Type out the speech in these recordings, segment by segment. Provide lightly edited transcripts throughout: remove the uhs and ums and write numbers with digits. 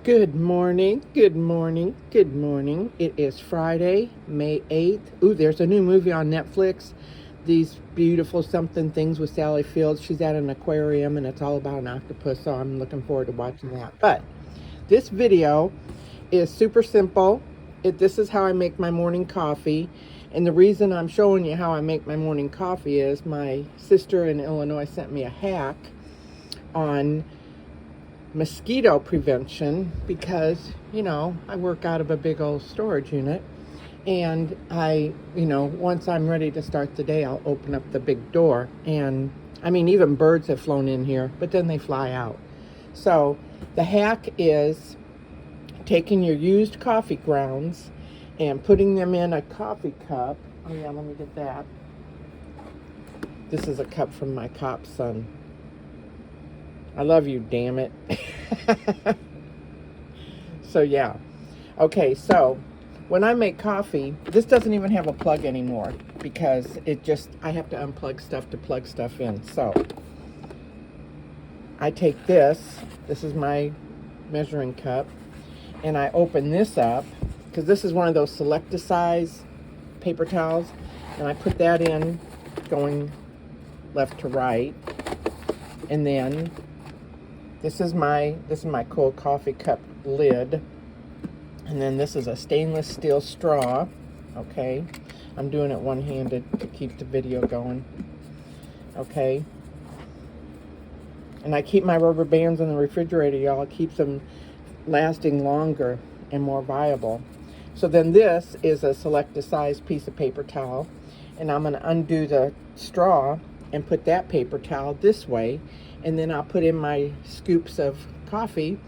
Good morning, good morning, good morning. It is Friday, May 8th. Ooh, there's a new movie on Netflix. These Beautiful Something Things with Sally Fields. She's at an aquarium and it's all about an octopus, so I'm looking forward to watching that. But this video is super simple. This is how I make my morning coffee. And the reason I'm showing you how I make my morning coffee is my sister in Illinois sent me a hack on mosquito prevention because, I work out of a big old storage unit. And once I'm ready to start the day, I'll open up the big door. And even birds have flown in here, but then they fly out. So the hack is taking your used coffee grounds and putting them in a coffee cup. Oh yeah, let me get that. This is a cup from my cop son. I love you, damn it. So yeah. Okay, so when I make coffee, this doesn't even have a plug anymore because I have to unplug stuff to plug stuff in. So I take this is my measuring cup, and I open this up because this is one of those Selecta-size paper towels, and I put that in going left to right. And then this is my cold coffee cup lid. And then this is a stainless steel straw. Okay. I'm doing it one-handed to keep the video going. Okay. And I keep my rubber bands in the refrigerator, y'all. It keeps them lasting longer and more viable. So then this is a Selecta-size piece of paper towel. And I'm going to undo the straw and put that paper towel this way. And then I'll put in my scoops of coffee.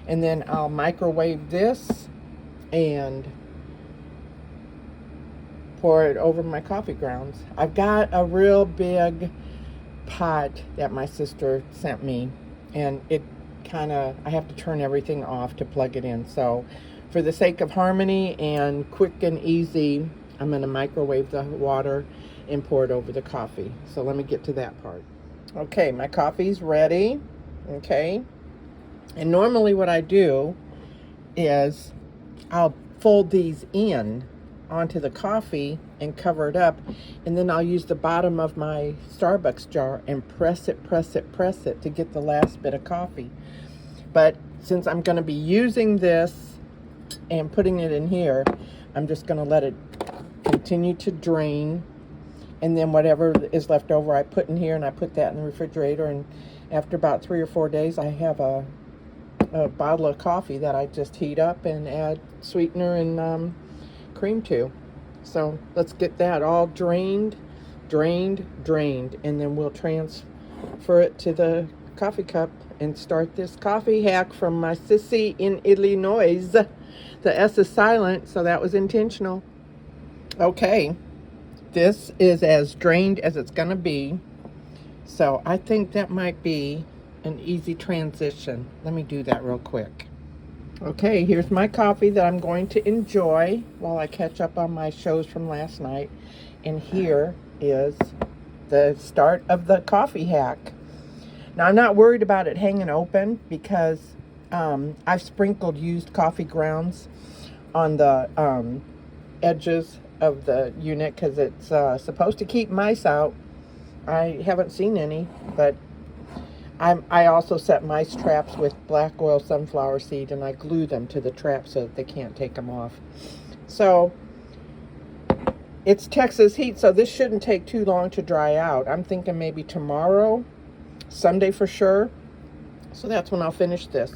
And then I'll microwave this and pour it over my coffee grounds. I've got a real big pot that my sister sent me, and I have to turn everything off to plug it in. So for the sake of harmony and quick and easy, I'm going to microwave the water and pour it over the coffee. So let me get to that part. Okay, my coffee's ready. Okay. And normally what I do is I'll fold these in onto the coffee and cover it up, and then I'll use the bottom of my Starbucks jar and press it to get the last bit of coffee. But since I'm going to be using this and putting it in here, I'm just going to let it continue to drain, and then whatever is left over I put in here, and I put that in the refrigerator. And after about 3 or 4 days, I have a bottle of coffee that I just heat up and add sweetener and cream to. So let's get that all drained, and then we'll transfer it to the coffee cup and start this coffee hack from my sissy in Illinois. The S is silent, so that was intentional. Okay, this is as drained as it's gonna be, so I think that might be an easy transition. Let me do that real quick. Okay, here's my coffee that I'm going to enjoy while I catch up on my shows from last night. And here is the start of the coffee hack. Now, I'm not worried about it hanging open because I've sprinkled used coffee grounds on the edges of the unit because it's supposed to keep mice out. I haven't seen any, but I also set mice traps with black oil sunflower seed, and I glue them to the trap so that they can't take them off. So it's Texas heat, so this shouldn't take too long to dry out. I'm thinking maybe tomorrow, Sunday for sure. So that's when I'll finish this.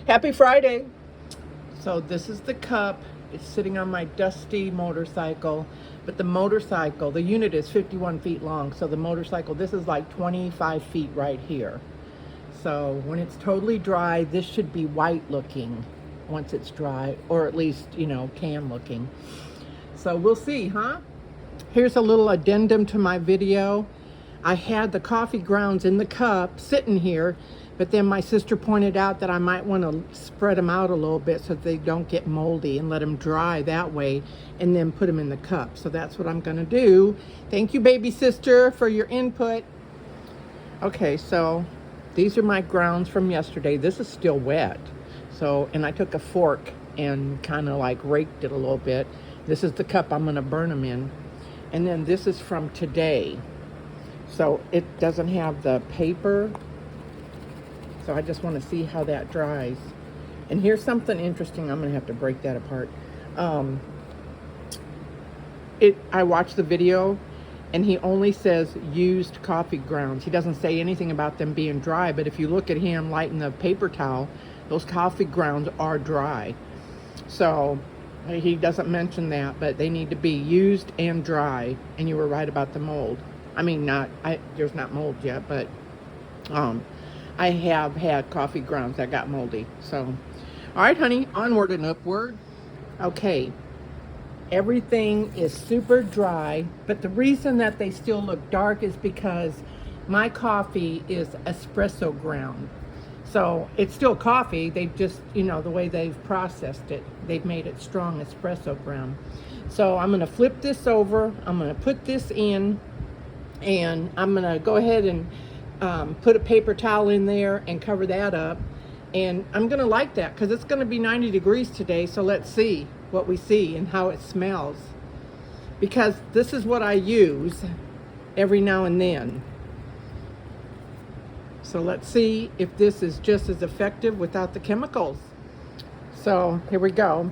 Happy Friday. So this is the cup. It's sitting on my dusty motorcycle, but the unit is 51 feet long. So the motorcycle, this is like 25 feet right here. So when it's totally dry, this should be white looking once it's dry, or at least, tan looking. So we'll see, huh? Here's a little addendum to my video. I had the coffee grounds in the cup sitting here, but then my sister pointed out that I might want to spread them out a little bit so they don't get moldy, and let them dry that way, and then put them in the cup. So that's what I'm going to do. Thank you, baby sister, for your input. Okay, so these are my grounds from yesterday. This is still wet. So, and I took a fork and kind of like raked it a little bit. This is the cup I'm going to burn them in. And then this is from today. So it doesn't have the paper. So I just want to see how that dries. And here's something interesting. I'm going to have to break that apart. I watched the video and he only says used coffee grounds. He doesn't say anything about them being dry, but if you look at him lighting the paper towel, those coffee grounds are dry. So he doesn't mention that, but they need to be used and dry. And you were right about the mold. I mean, there's not mold yet, but I have had coffee grounds that got moldy. So, all right, honey, onward and upward. Okay. Everything is super dry, but the reason that they still look dark is because my coffee is espresso ground. So it's still coffee, they've just, the way they've processed it, they've made it strong espresso ground. So I'm gonna flip this over, I'm gonna put this in, and I'm gonna go ahead and put a paper towel in there and cover that up. And I'm gonna like that because it's gonna be 90 degrees today, so let's see what we see and how it smells, because this is what I use every now and then. So let's see if this is just as effective without the chemicals. So here we go.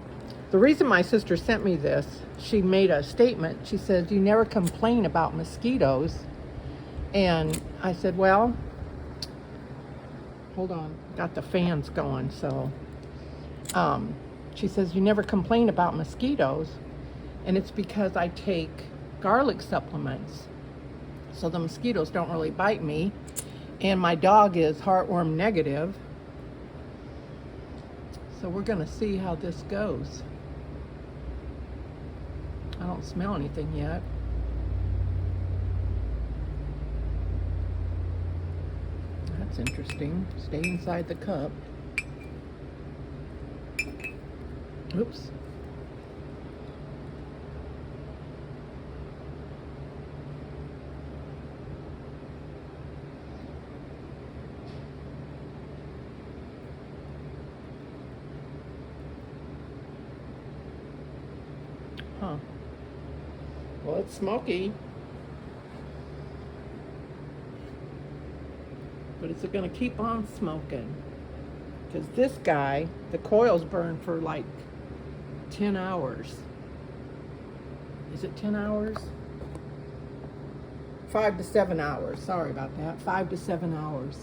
The reason my sister sent me this, she made a statement. She says, you never complain about mosquitoes. And I said, well, hold on, got the fans going. So she says, you never complain about mosquitoes, and it's because I take garlic supplements. So the mosquitoes don't really bite me, and my dog is heartworm negative. So we're gonna see how this goes. I don't smell anything yet. That's interesting. Stay inside the cup. Oops. Huh. Well, it's smoky. But it's going to keep on smoking. Because this guy, the coils burn for like 10 hours. Is it 10 hours? 5 to 7 hours. Sorry about that. 5 to 7 hours.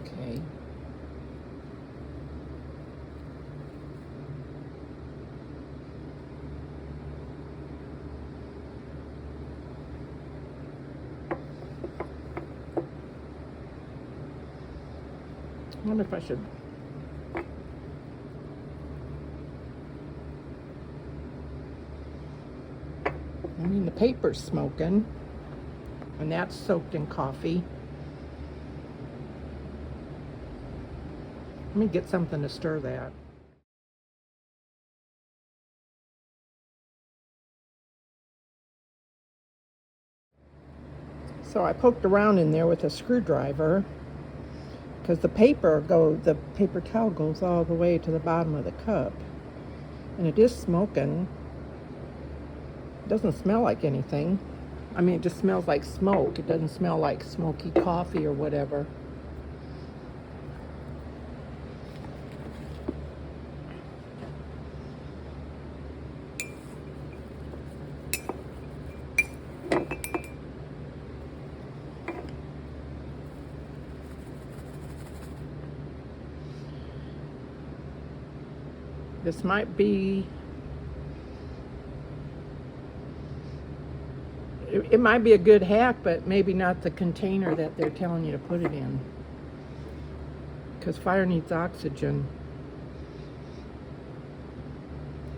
Okay. I wonder if I should. I mean, the paper's smoking, and that's soaked in coffee. Let me get something to stir that. So I poked around in there with a screwdriver, because the paper towel goes all the way to the bottom of the cup, and it is smoking. It doesn't smell like anything. I mean, it just smells like smoke. It doesn't smell like smoky coffee or whatever. This might be, it might be a good hack, but maybe not the container that they're telling you to put it in. Because fire needs oxygen.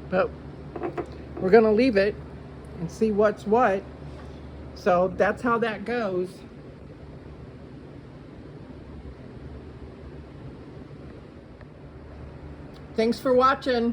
But we're going to leave it and see what's what. So that's how that goes. Thanks for watching.